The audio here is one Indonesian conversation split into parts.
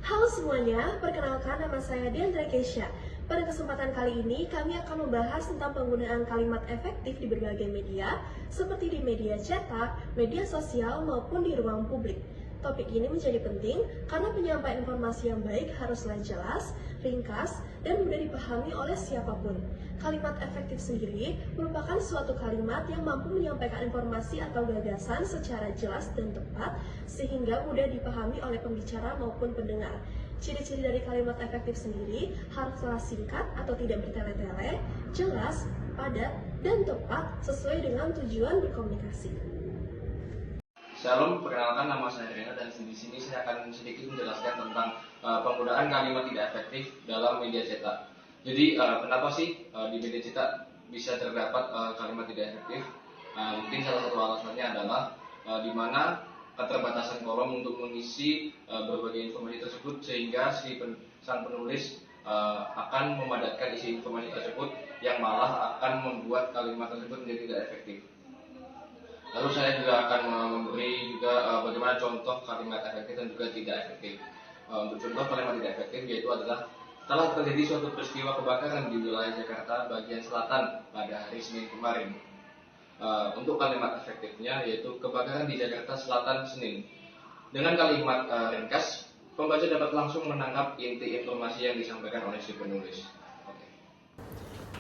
Halo semuanya, perkenalkan nama saya Diandra Kesha. Pada kesempatan kali ini, kami akan membahas tentang penggunaan kalimat efektif di berbagai media, seperti di media cetak, media sosial, maupun di ruang publik. Topik ini menjadi penting karena penyampaian informasi yang baik haruslah jelas, ringkas, dan mudah dipahami oleh siapapun. Kalimat efektif sendiri merupakan suatu kalimat yang mampu menyampaikan informasi atau gagasan secara jelas dan tepat, sehingga mudah dipahami oleh pembicara maupun pendengar. Ciri-ciri dari kalimat efektif sendiri haruslah singkat atau tidak bertele-tele, jelas, padat, dan tepat sesuai dengan tujuan berkomunikasi. Shalom, perkenalkan nama saya Rena dan di sini saya akan sedikit menjelaskan tentang penggunaan kalimat tidak efektif dalam media cetak. Jadi kenapa sih di media cetak bisa terdapat kalimat tidak efektif? Mungkin salah satu alasannya adalah di mana keterbatasan kolom untuk mengisi berbagai informasi tersebut, sehingga sang penulis akan memadatkan isi informasi tersebut yang malah akan membuat kalimat tersebut menjadi tidak efektif. Lalu saya juga akan memberi juga bagaimana contoh kalimat efektif dan juga tidak efektif. Untuk contoh kalimat tidak efektif yaitu adalah telah terjadi suatu peristiwa kebakaran di wilayah Jakarta bagian selatan pada hari Senin kemarin. Untuk kalimat efektifnya yaitu kebakaran di Jakarta Selatan Senin. Dengan kalimat ringkas, pembaca dapat langsung menangkap inti informasi yang disampaikan oleh si penulis. Oke.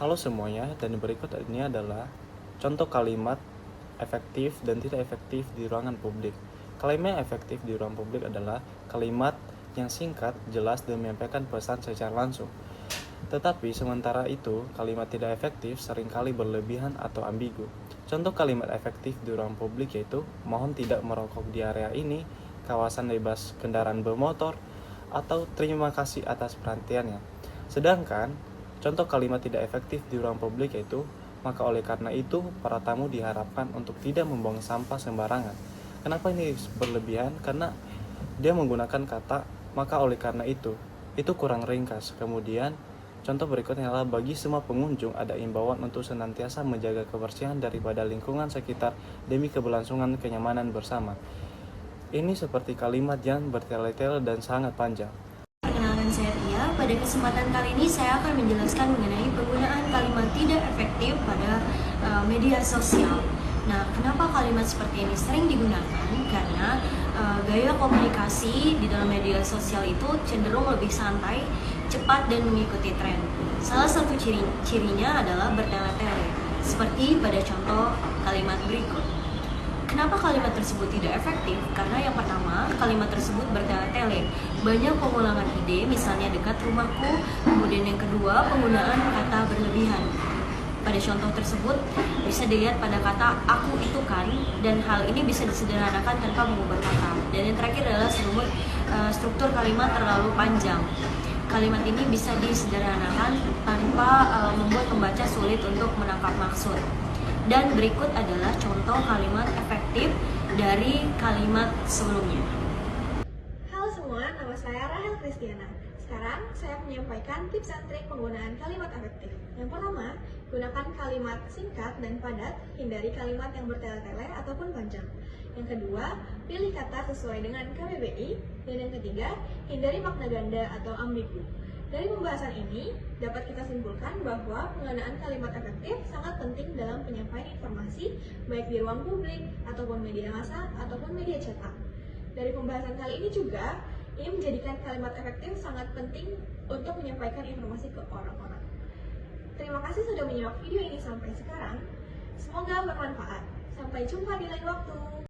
Halo semuanya, dan berikut ini adalah contoh kalimat efektif dan tidak efektif di ruangan publik. Kalimat efektif di ruang publik adalah kalimat yang singkat, jelas, dan menyampaikan pesan secara langsung. Tetapi sementara itu, kalimat tidak efektif seringkali berlebihan atau ambigu. Contoh kalimat efektif di ruang publik yaitu mohon tidak merokok di area ini, kawasan bebas kendaraan bermotor, atau terima kasih atas perhatiannya. Sedangkan contoh kalimat tidak efektif di ruang publik yaitu maka oleh karena itu, para tamu diharapkan untuk tidak membuang sampah sembarangan. Kenapa ini berlebihan? Karena dia menggunakan kata maka oleh karena itu kurang ringkas. Kemudian, contoh berikutnya adalah bagi semua pengunjung ada imbauan untuk senantiasa menjaga kebersihan daripada lingkungan sekitar demi keberlangsungan kenyamanan bersama. Ini seperti kalimat yang bertele-tele dan sangat panjang. Perkenalkan saya Tia, pada kesempatan kali ini saya akan menjelaskan mengenai penggunaan kalimat tidak efektif pada media sosial. Nah, kenapa kalimat seperti ini sering digunakan? Karena gaya komunikasi di dalam media sosial itu cenderung lebih santai, cepat, dan mengikuti tren. Salah satu cirinya adalah bertele-tele, seperti pada contoh kalimat berikut. Kenapa kalimat tersebut tidak efektif? Karena yang pertama, kalimat tersebut bertele-tele. Banyak pengulangan ide, misalnya dekat rumahku. Kemudian yang kedua, penggunaan kata berlebihan. Pada contoh tersebut, bisa dilihat pada kata aku itu kan, dan hal ini bisa disederhanakan tanpa mengubah kata. Dan yang terakhir adalah struktur kalimat terlalu panjang. Kalimat ini bisa disederhanakan tanpa membuat pembaca sulit untuk menangkap maksud. Dan berikut adalah contoh kalimat efektif dari kalimat sebelumnya. Halo semua, nama saya Rahel Kristiana. Sekarang saya menyampaikan tips and trik penggunaan kalimat efektif. Yang pertama, gunakan kalimat singkat dan padat, hindari kalimat yang bertele-tele ataupun panjang. Yang kedua, pilih kata sesuai dengan KBBI. Dan yang ketiga, hindari makna ganda atau ambigu. Dari pembahasan ini, dapat kita simpulkan bahwa penggunaan kalimat efektif sangat penting dalam penyampaian informasi, baik di ruang publik, ataupun media massa, ataupun media cetak. Dari pembahasan kali ini juga, ini menjadikan kalimat efektif sangat penting untuk menyampaikan informasi ke orang-orang. Terima kasih sudah menyimak video ini sampai sekarang. Semoga bermanfaat. Sampai jumpa di lain waktu.